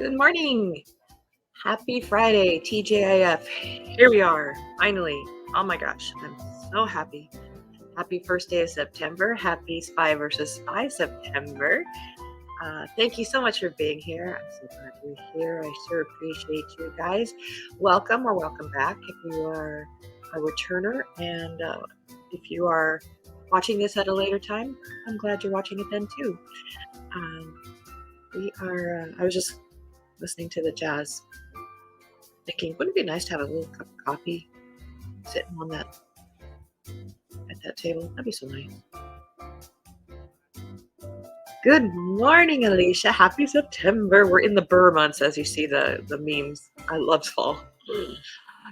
Good morning. Happy Friday, TJIF. Here we are, finally. Oh my gosh, I'm so happy. Happy first day of September. Happy Spy versus Spy September. Thank you so much for being here. I'm so glad you're here. I sure appreciate you guys. Welcome or welcome back if you are a returner. And if you are watching this at a later time, I'm glad you're watching it then too. I was just listening to the jazz, thinking, wouldn't it be nice to have a little cup of coffee sitting on at that table? That'd be so nice. Good morning, Alicia. Happy September. We're in the Burr months, as you see the memes. I love fall.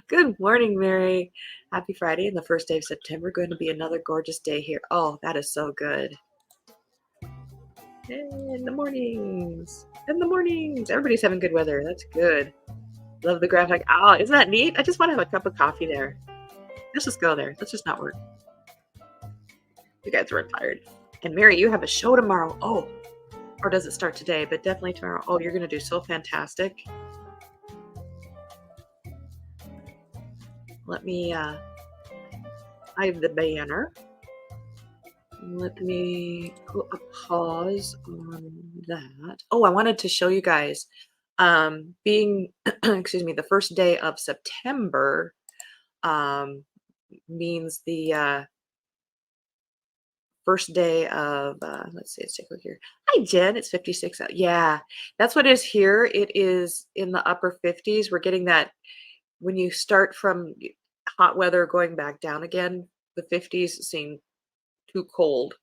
Good morning, Mary. Happy Friday and the first day of September. Going to be another gorgeous day here. Oh, that is so good. In the mornings. Everybody's having good weather. That's good. Love the graphic. Oh, isn't that neat? I just want to have a cup of coffee there. Let's just go there. Let's just not work. You guys are tired. And Mary, you have a show tomorrow. Oh, or does it start today? But definitely tomorrow. Oh, you're going to do so fantastic. Let me, I have the banner. Let me put a pause on that. Oh, I wanted to show you guys, being, excuse me, the first day of September means the first day of, let's see, let's take a look here. Hi, Jen, it's 56 out. Yeah, that's what it is here. It is in the upper 50s. We're getting that when you start from hot weather going back down again, the 50s seem too cold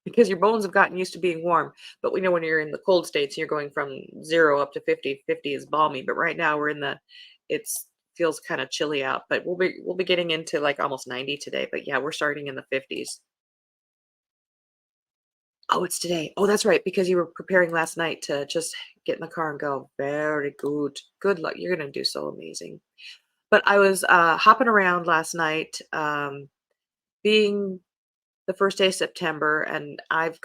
because your bones have gotten used to being warm. But we know when you're in the cold states, you're going from 0 up to 50. 50 is balmy, but right now we're in the, it's feels kind of chilly out. But we'll be getting into like almost 90 today. But yeah, we're starting in the 50s. Oh, it's today. Oh, that's right, because you were preparing last night to just get in the car and go. Very good. Good luck. You're going to do so amazing. But I was hopping around last night, being the first day of September, and I've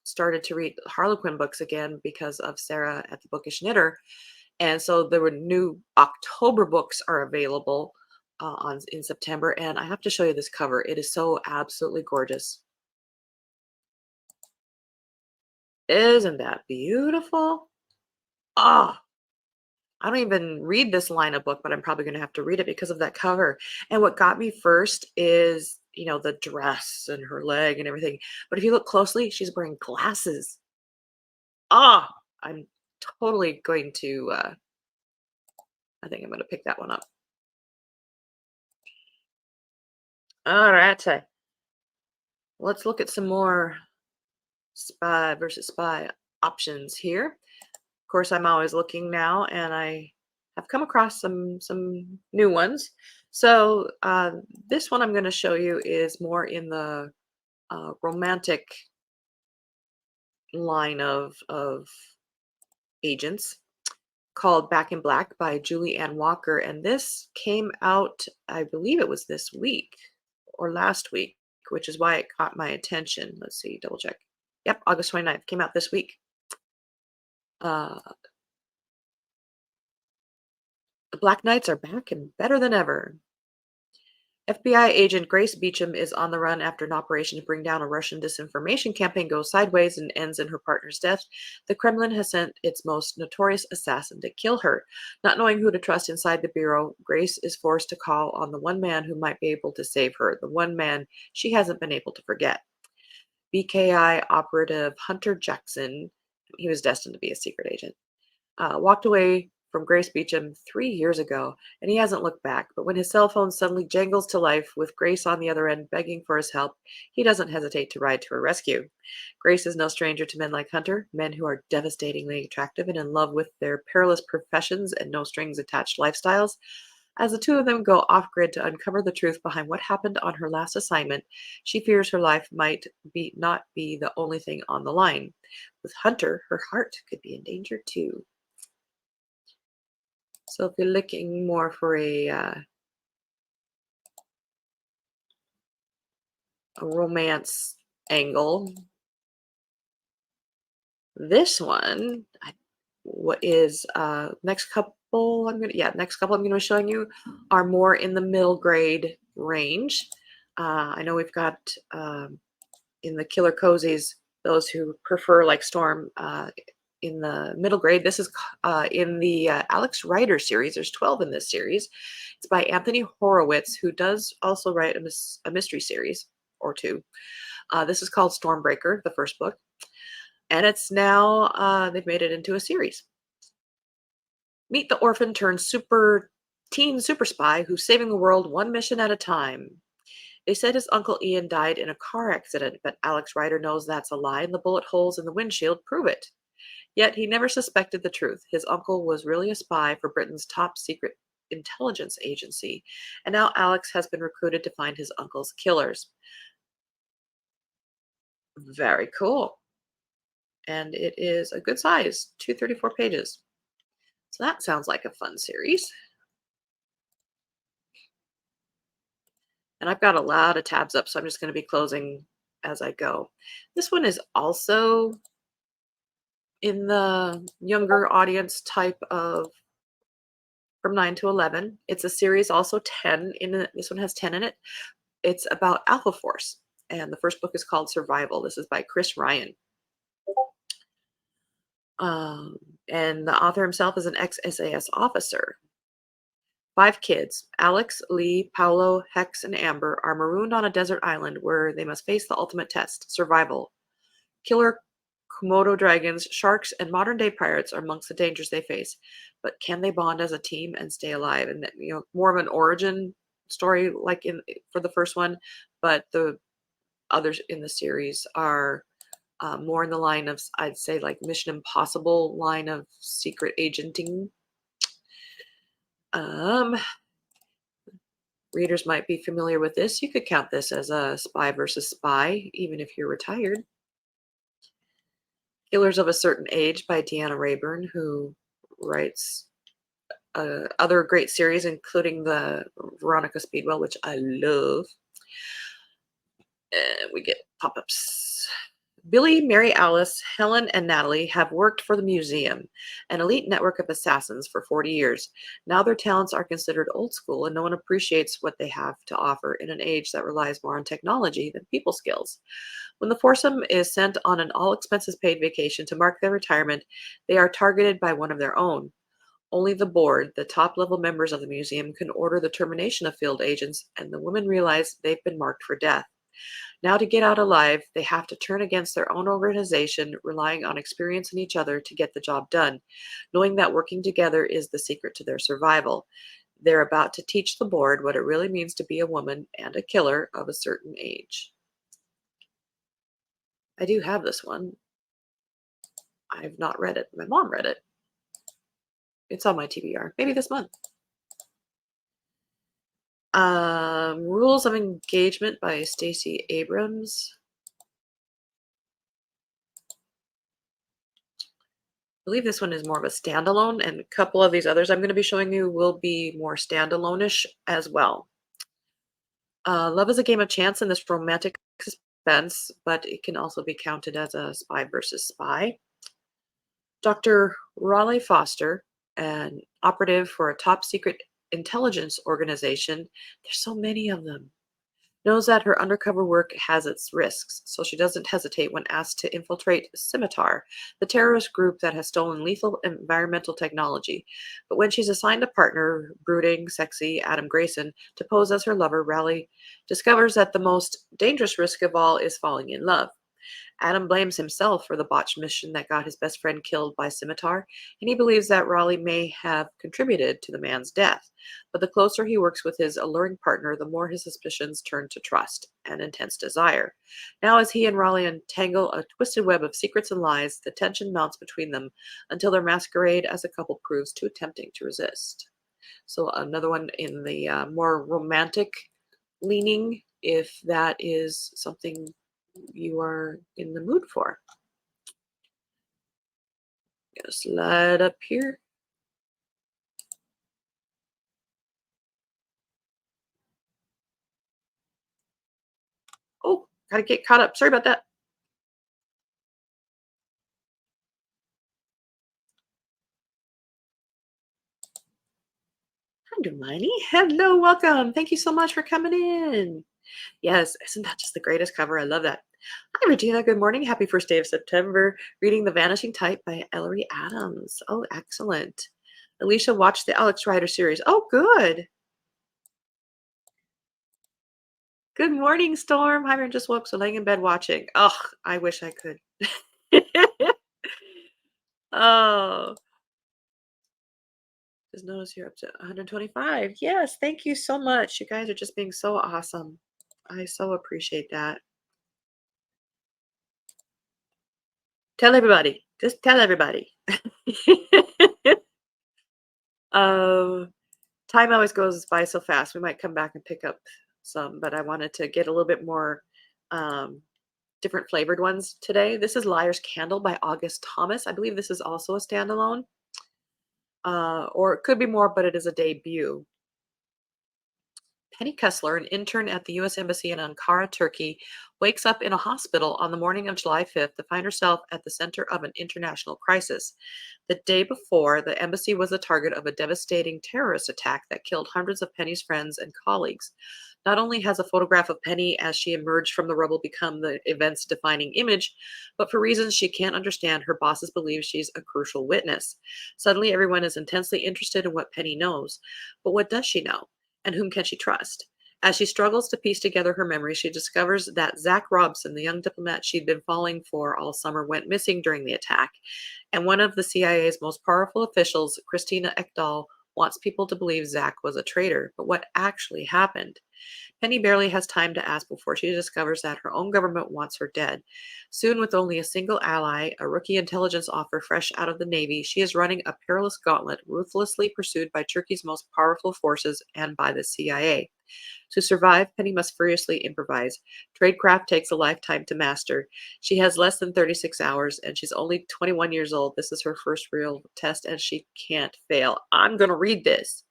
started to read Harlequin books again because of Sarah at the Bookish Knitter. And so there were new October books are available in September. And I have to show you this cover. It is so absolutely gorgeous. Isn't that beautiful? Oh, I don't even read this line of book, but I'm probably going to have to read it because of that cover. And what got me first is, you know, the dress and her leg and everything. But if you look closely, she's wearing glasses. Ah, I'm totally going to, I think I'm going to pick that one up. All right. Let's look at some more spy versus spy options here. Of course, I'm always looking now, and I have come across some new ones. So this one I'm going to show you is more in the romantic line of agents, called Back in Black by Julie Ann Walker. And this came out, I believe it was this week or last week, which is why it caught my attention. Let's see, double check. Yep, August 29th, came out this week. The Black Knights are back and better than ever. FBI agent Grace Beecham is on the run after an operation to bring down a Russian disinformation campaign goes sideways and ends in her partner's death. The Kremlin has sent its most notorious assassin to kill her. Not knowing who to trust inside the bureau, Grace is forced to call on the one man who might be able to save her, the one man she hasn't been able to forget. BKI operative Hunter Jackson, he was destined to be a secret agent, walked away from Grace Beecham 3 years ago, and he hasn't looked back. But when his cell phone suddenly jangles to life with Grace on the other end begging for his help, he doesn't hesitate to ride to her rescue. Grace is no stranger to men like Hunter, men who are devastatingly attractive and in love with their perilous professions and no strings attached lifestyles. As the two of them go off-grid to uncover the truth behind what happened on her last assignment, she fears her life might not be the only thing on the line. With Hunter, her heart could be in danger too. So if you're looking more for a romance angle, this one, what is next couple I'm gonna be showing you are more in the middle grade range. I know we've got in the killer cozies those who prefer like Storm in the middle grade. This is in the Alex Rider series. There's 12 in this series. It's by Anthony Horowitz, who does also write a mystery series or two. This is called Stormbreaker, the first book, and it's now they've made it into a series. Meet the orphan turned super spy who's saving the world one mission at a time. They said his uncle Ian died in a car accident, but Alex Rider knows that's a lie and the bullet holes in the windshield prove it. Yet he never suspected the truth. His uncle was really a spy for Britain's top secret intelligence agency, and now Alex has been recruited to find his uncle's killers. Very cool. And it is a good size, 234 pages. So that sounds like a fun series. And I've got a lot of tabs up, so I'm just going to be closing as I go. This one is also in the younger audience type of from 9 to 11. It's a series, also 10 in it. This one has 10 in it. It's about Alpha Force, and the first book is called Survival. This is by Chris Ryan. Um, and the author himself is an ex-SAS officer. 5 kids, Alex, Lee, Paolo, Hex, and Amber, are marooned on a desert island where they must face the ultimate test, survival. Killer Komodo dragons, sharks, and modern-day pirates are amongst the dangers they face. But can they bond as a team and stay alive? And more of an origin story, like for the first one, but the others in the series are more in the line of, I'd say, like Mission Impossible line of secret agenting. Readers might be familiar with this. You could count this as a spy versus spy, even if you're retired. Killers of a Certain Age by Deanna Raybourn, who writes other great series, including the Veronica Speedwell, which I love. And we get pop-ups. Billy, Mary Alice, Helen, and Natalie have worked for the museum, an elite network of assassins, for 40 years. Now their talents are considered old school, and no one appreciates what they have to offer in an age that relies more on technology than people skills. When the foursome is sent on an all-expenses-paid vacation to mark their retirement, they are targeted by one of their own. Only the board, the top-level members of the museum, can order the termination of field agents, and the women realize they've been marked for death. Now, to get out alive, they have to turn against their own organization, relying on experience in each other to get the job done, knowing that working together is the secret to their survival. They're about to teach the board what it really means to be a woman and a killer of a certain age. I do have this one. I've not read it. My mom read it. It's on my TBR. Maybe this month. Rules of Engagement by Stacey Abrams. I believe this one is more of a standalone, and a couple of these others I'm going to be showing you will be more standalone-ish as well. Love is a game of chance in this romantic suspense, but it can also be counted as a spy versus spy. Dr. Raleigh Foster, an operative for a top secret intelligence organization, there's so many of them, knows that her undercover work has its risks, so she doesn't hesitate when asked to infiltrate Scimitar, the terrorist group that has stolen lethal environmental technology. But when she's assigned a partner, brooding, sexy Adam Grayson, to pose as her lover, Raleigh discovers that the most dangerous risk of all is falling in love. Adam blames himself for the botched mission that got his best friend killed by Scimitar, and he believes that Raleigh may have contributed to the man's death. But the closer he works with his alluring partner, the more his suspicions turn to trust and intense desire. Now, as he and Raleigh untangle a twisted web of secrets and lies, the tension mounts between them until their masquerade as a couple proves too tempting to resist. So another one in the more romantic leaning, if that is something you are in the mood for. Gonna slide up here. Oh, gotta get caught up. Sorry about that. Hi, Hermione. Hello, welcome. Thank you so much for coming in. Yes, isn't that just the greatest cover? I love that. Hi, Regina. Good morning. Happy first day of September. Reading The Vanishing Type by Ellery Adams. Oh, excellent. Alicia watched the Alex Rider series. Oh, good. Good morning, Storm. Hi, just woke, so laying in bed watching. Oh, I wish I could. Oh, just notice you're up to 125. Yes, thank you so much. You guys are just being so awesome. I so appreciate that. Tell everybody. Just tell everybody. Um, time always goes by so fast. We might come back and pick up some, but I wanted to get a little bit more um, different flavored ones today. This is Liar's Candle by August Thomas. I believe this is also a standalone, or it could be more, but it is a debut. Penny Kessler, an intern at the U.S. Embassy in Ankara, Turkey, wakes up in a hospital on the morning of July 5th to find herself at the center of an international crisis. The day before, the embassy was the target of a devastating terrorist attack that killed hundreds of Penny's friends and colleagues. Not only has a photograph of Penny as she emerged from the rubble become the event's defining image, but for reasons she can't understand, her bosses believe she's a crucial witness. Suddenly, everyone is intensely interested in what Penny knows. But what does she know? And whom can she trust? As she struggles to piece together her memories, she discovers that Zach Robson, the young diplomat she'd been falling for all summer, went missing during the attack. And one of the CIA's most powerful officials, Christina Ekdahl, wants people to believe Zach was a traitor. But what actually happened? Penny barely has time to ask before she discovers that her own government wants her dead. Soon, with only a single ally, a rookie intelligence officer fresh out of the Navy, she is running a perilous gauntlet, ruthlessly pursued by Turkey's most powerful forces and by the CIA. To survive, Penny must furiously improvise. Tradecraft takes a lifetime to master. She has less than 36 hours, and she's only 21 years old. This is her first real test, and she can't fail. I'm going to read this.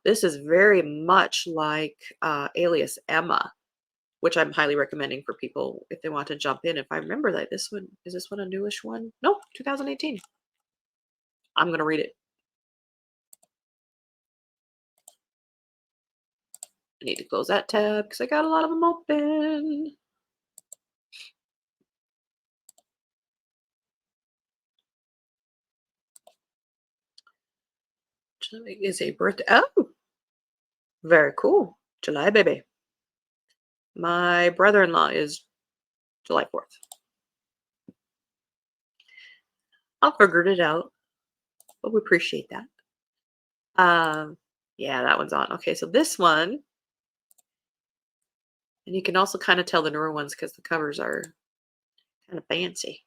This is very much like Alias Emma, which I'm highly recommending for people if they want to jump in. If I remember that, this one is this one a newish one? Nope, 2018. I'm going to read it. I need to close that tab because I got a lot of them open. July is a birthday. Oh, very cool. July baby. My brother-in-law is July 4th. I'll figure it out, but we appreciate that. Yeah, that one's on. Okay, so this one, and you can also kind of tell the newer ones because the covers are kind of fancy.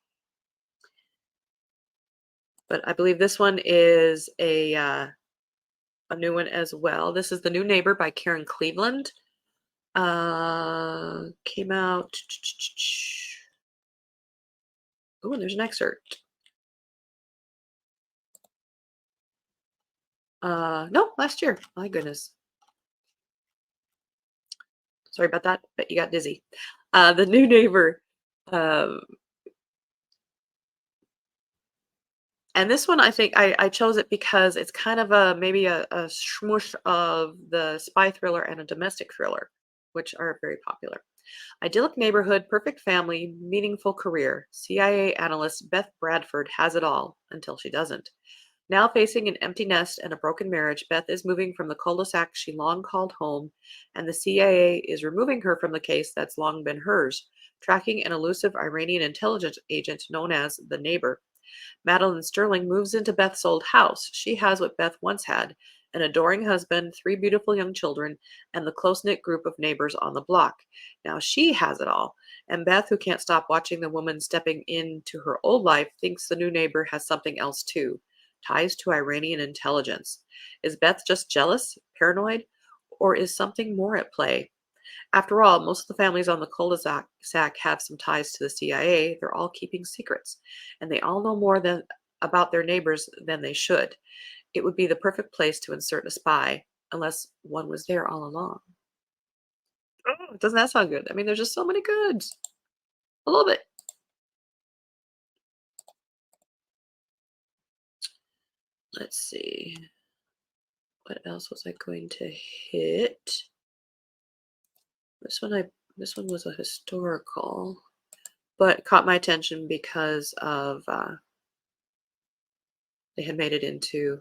But I believe this one is a new one as well. This is The New Neighbor by Karen Cleveland. Came out. Oh, and there's an excerpt. No, last year. My goodness. Sorry about that, but you got dizzy. The New Neighbor. Um, and this one, I think I chose it because it's kind of maybe a smush of the spy thriller and a domestic thriller, which are very popular. Idyllic neighborhood, perfect family, meaningful career. CIA analyst Beth Bradford has it all until she doesn't. Now facing an empty nest and a broken marriage, Beth is moving from the cul-de-sac she long called home, and the CIA is removing her from the case that's long been hers, tracking an elusive Iranian intelligence agent known as the Neighbor. Madeline Sterling moves into Beth's old house. She has what Beth once had: an adoring husband, three beautiful young children, and the close knit group of neighbors on the block. Now she has it all. And Beth, who can't stop watching the woman stepping into her old life, thinks the new neighbor has something else too: ties to Iranian intelligence. Is Beth just jealous, paranoid, or is something more at play? After all, most of the families on the cul-de-sac have some ties to the CIA. They're all keeping secrets, and they all know more about their neighbors than they should. It would be the perfect place to insert a spy, unless one was there all along. Oh, doesn't that sound good? I mean, there's just so many goods. I love it. Let's see. What else was I going to hit? This one this one was a historical, but caught my attention because of they had made it into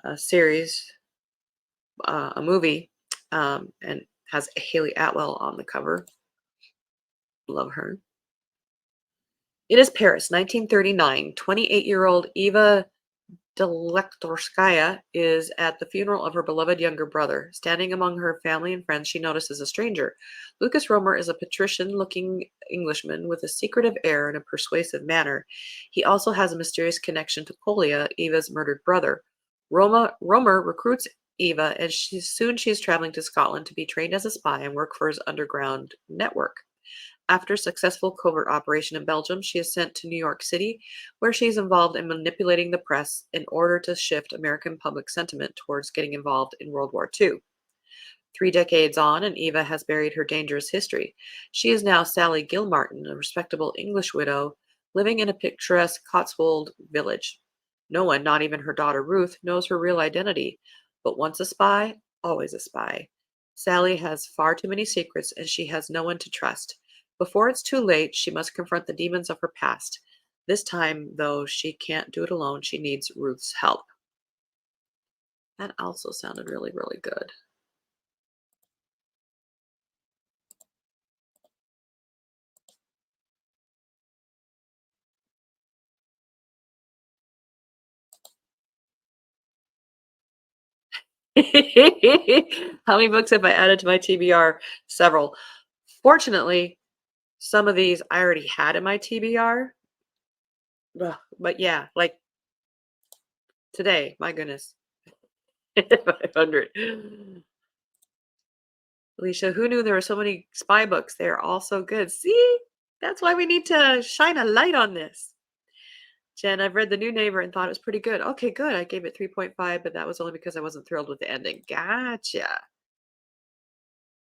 a series, a movie, and has Haley Atwell on the cover. Love her. It is Paris, 1939. 28-year-old Eva Delektorskaya is at the funeral of her beloved younger brother. Standing among her family and friends, she notices a stranger. Lucas Romer is a patrician-looking Englishman with a secretive air and a persuasive manner. He also has a mysterious connection to Kolya, Eva's murdered brother. Romer recruits Eva, and soon she is traveling to Scotland to be trained as a spy and work for his underground network. After a successful covert operation in Belgium, she is sent to New York City, where she is involved in manipulating the press in order to shift American public sentiment towards getting involved in World War II. 3 decades on, and Eva has buried her dangerous history. She is now Sally Gilmartin, a respectable English widow, living in a picturesque Cotswold village. No one, not even her daughter Ruth, knows her real identity, but once a spy, always a spy. Sally has far too many secrets, and she has no one to trust. Before it's too late, she must confront the demons of her past. This time, though, she can't do it alone. She needs Ruth's help. That also sounded really, really good. How many books have I added to my TBR? Several. Fortunately, some of these I already had in my TBR. Ugh, but yeah, like today, my goodness. 500. Alicia, who knew there were so many spy books? They're all so good. See? That's why we need to shine a light on this. Jen, I've read The New Neighbor and thought it was pretty good. Okay, good. I gave it 3.5, but that was only because I wasn't thrilled with the ending. Gotcha.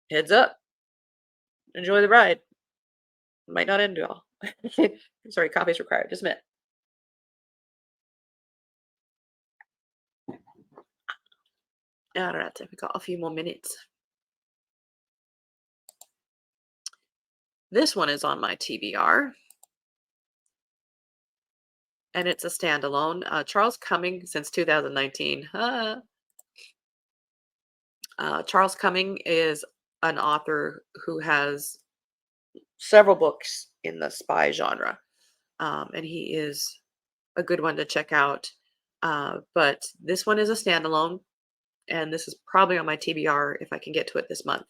Heads up. Enjoy the ride. Might not end well. Sorry, copies required. Just a minute. All right, we got a few more minutes. This one is on my TBR, and it's a standalone. Charles Cumming since 2019. Charles Cumming is an author who has several books in the spy genre, and he is a good one to check out. But this one is a standalone, and this is probably on my TBR if I can get to it this month.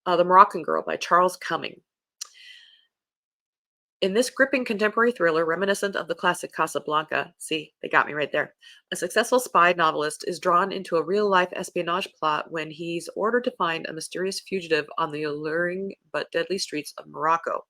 The Moroccan Girl by Charles Cumming. In this gripping contemporary thriller reminiscent of the classic Casablanca, see, they got me right there, a successful spy novelist is drawn into a real-life espionage plot when he's ordered to find a mysterious fugitive on the alluring but deadly streets of Morocco.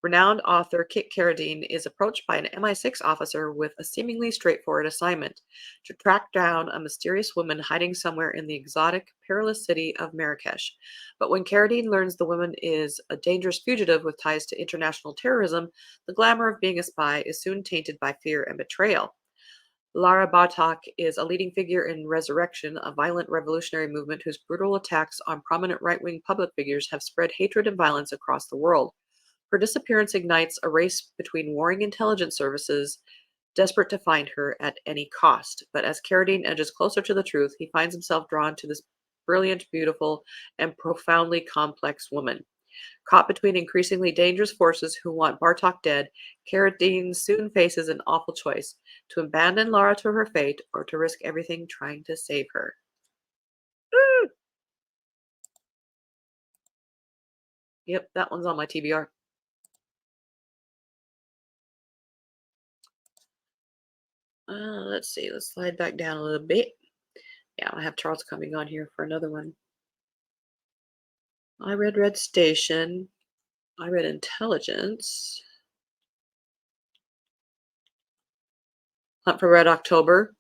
Renowned author Kit Carradine is approached by an MI6 officer with a seemingly straightforward assignment to track down a mysterious woman hiding somewhere in the exotic, perilous city of Marrakesh. But when Carradine learns the woman is a dangerous fugitive with ties to international terrorism, the glamour of being a spy is soon tainted by fear and betrayal. Lara Bartok is a leading figure in Resurrection, a violent revolutionary movement whose brutal attacks on prominent right-wing public figures have spread hatred and violence across the world. Her disappearance ignites a race between warring intelligence services, desperate to find her at any cost. But as Carradine edges closer to the truth, he finds himself drawn to this brilliant, beautiful, and profoundly complex woman. Caught between increasingly dangerous forces who want Bartok dead, Carradine soon faces an awful choice: to abandon Lara to her fate or to risk everything trying to save her. Woo! Yep, that one's on my TBR. Let's see. Let's slide back down a little bit. Yeah, I have Charles coming on here for another one. I read Red Station. I read Intelligence. Hunt for Red October.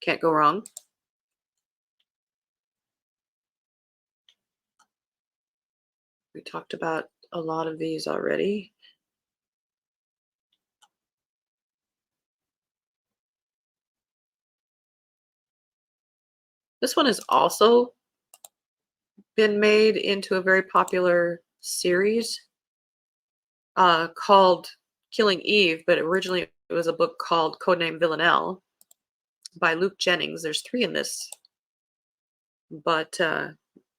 Can't go wrong. We talked about a lot of these already. This one has also been made into a very popular series called Killing Eve, but originally it was a book called Codename Villanelle by Luke Jennings. There's 3 in this, but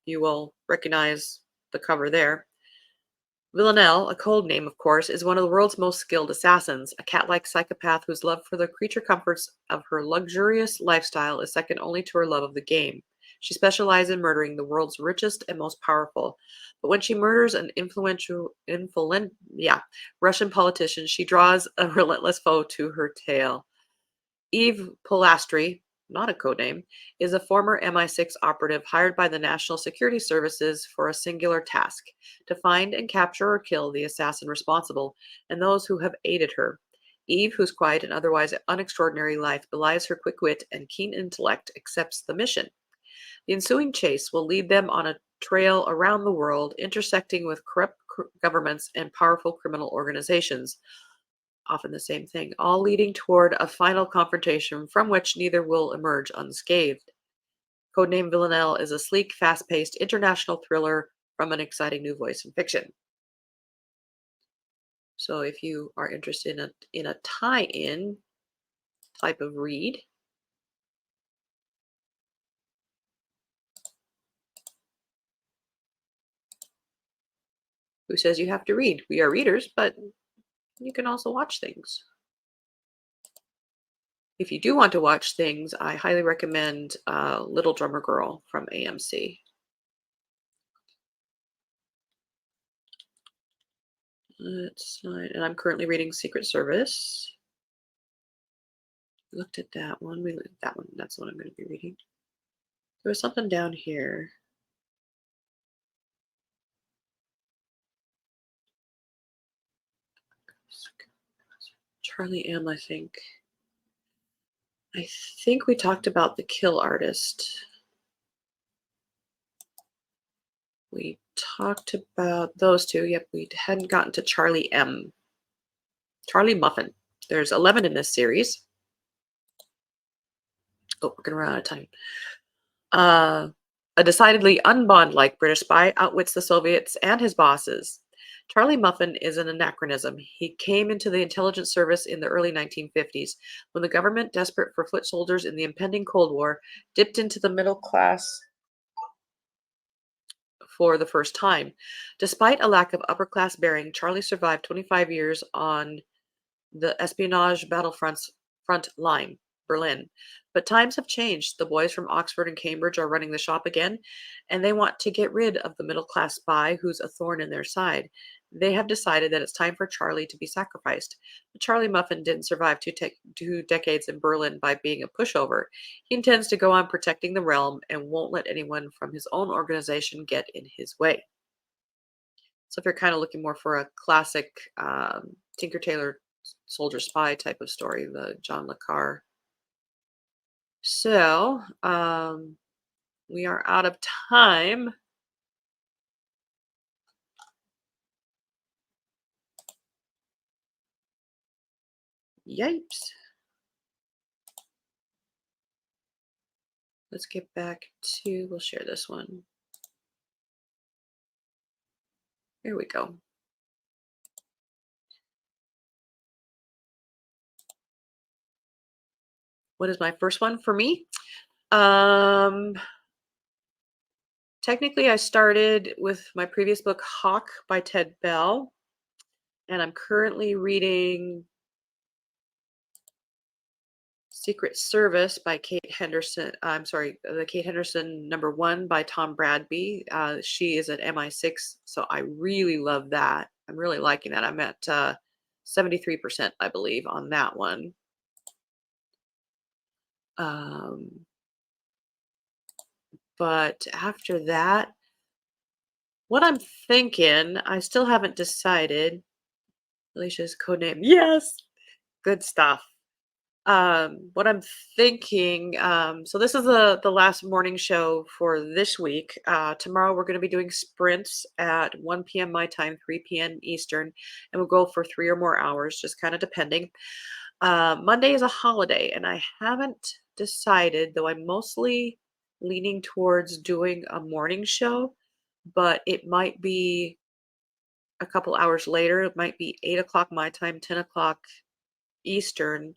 you will recognize the cover there. Villanelle, a code name, of course, is one of the world's most skilled assassins, a cat-like psychopath whose love for the creature comforts of her luxurious lifestyle is second only to her love of the game. She specializes in murdering the world's richest and most powerful. But when she murders an Russian politician, she draws a relentless foe to her tail. Eve Polastri, not a codename, is a former MI6 operative hired by the National Security Services for a singular task: to find and capture or kill the assassin responsible and those who have aided her. Eve, whose quiet and otherwise unextraordinary life belies her quick wit and keen intellect, accepts the mission. The ensuing chase will lead them on a trail around the world, intersecting with corrupt governments and powerful criminal organizations, often the same thing, all leading toward a final confrontation from which neither will emerge unscathed. Codename Villanelle is a sleek, fast-paced international thriller from an exciting new voice in fiction. So if you are interested in a tie-in type of read, who says you have to read? We are readers, but you can also watch things. If you do want to watch things, I highly recommend Little Drummer Girl from AMC. And I'm currently reading Secret Service. Looked at that one. We looked at that one. That's the one I'm going to be reading. There was something down here. Charlie M, I think. I think we talked about The Kill Artist. We talked about those 2. Yep, we hadn't gotten to Charlie M. Charlie Muffin. There's 11 in this series. Oh, we're going to run out of time. A decidedly un-Bond-like British spy outwits the Soviets and his bosses. Charlie Muffin is an anachronism. He came into the intelligence service in the early 1950s, when the government, desperate for foot soldiers in the impending Cold War, dipped into the middle class for the first time. Despite a lack of upper-class bearing, Charlie survived 25 years on the espionage battlefront line, Berlin. But times have changed. The boys from Oxford and Cambridge are running the shop again, and they want to get rid of the middle-class spy who's a thorn in their side. They have decided that it's time for Charlie to be sacrificed. But Charlie Muffin didn't survive 2 decades in Berlin by being a pushover. He intends to go on protecting the realm and won't let anyone from his own organization get in his way. So if you're kind of looking more for a classic Tinker Tailor Soldier Spy type of story, the John le Carre. So we are out of time. Yipes. Let's get back to, we'll share this one. Here we go. What is my first one for me? Technically, I started with my previous book, Hawk by Ted Bell, and I'm currently reading Secret Service by Kate Henderson. I'm sorry, the Kate Henderson #1 by Tom Bradby. She is at MI6, so I really love that. I'm really liking that. I'm at 73%, I believe, on that one. But after that, what I'm thinking, I still haven't decided. Alicia's Codename. Yes, good stuff. What I'm thinking, so this is the last morning show for this week. Tomorrow we're going to be doing sprints at 1 p.m. my time, 3 p.m. Eastern, and we'll go for 3 or more hours, just kind of depending. Monday is a holiday, and I haven't decided, though I'm mostly leaning towards doing a morning show, but it might be a couple hours later. It might be 8 o'clock my time, 10 o'clock Eastern.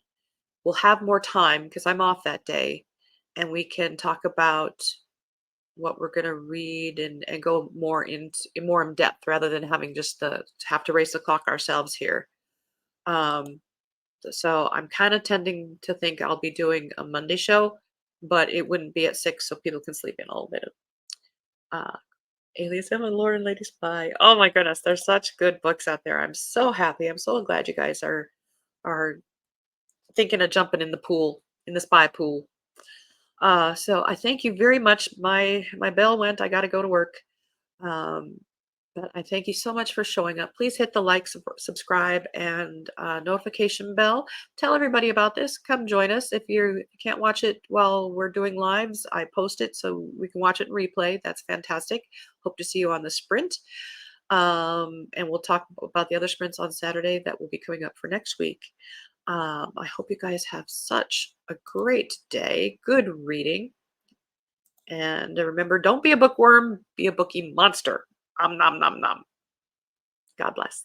We'll have more time because I'm off that day, and we can talk about what we're going to read and go more in depth rather than having just the have to race the clock ourselves here. Um, so I'm kind of tending to think I'll be doing a Monday show, but it wouldn't be at 6, so people can sleep in a little bit. Uh, Alias and Lord and Lady Spy. Oh my goodness, there's such good books out there. I'm so happy. I'm so glad you guys are thinking of jumping in the pool, in the spy pool. So I thank you very much. My bell went. I got to go to work. Um, but I thank you so much for showing up. Please hit the like, subscribe, and notification bell. Tell everybody about this. Come join us. If you can't watch it while we're doing lives, I post it so we can watch it in replay. That's fantastic. Hope to see you on the sprint. And we'll talk about the other sprints on Saturday that will be coming up for next week. I hope you guys have such a great day. Good reading. And remember, don't be a bookworm, be a bookie monster. Nom nom nom nom. God bless.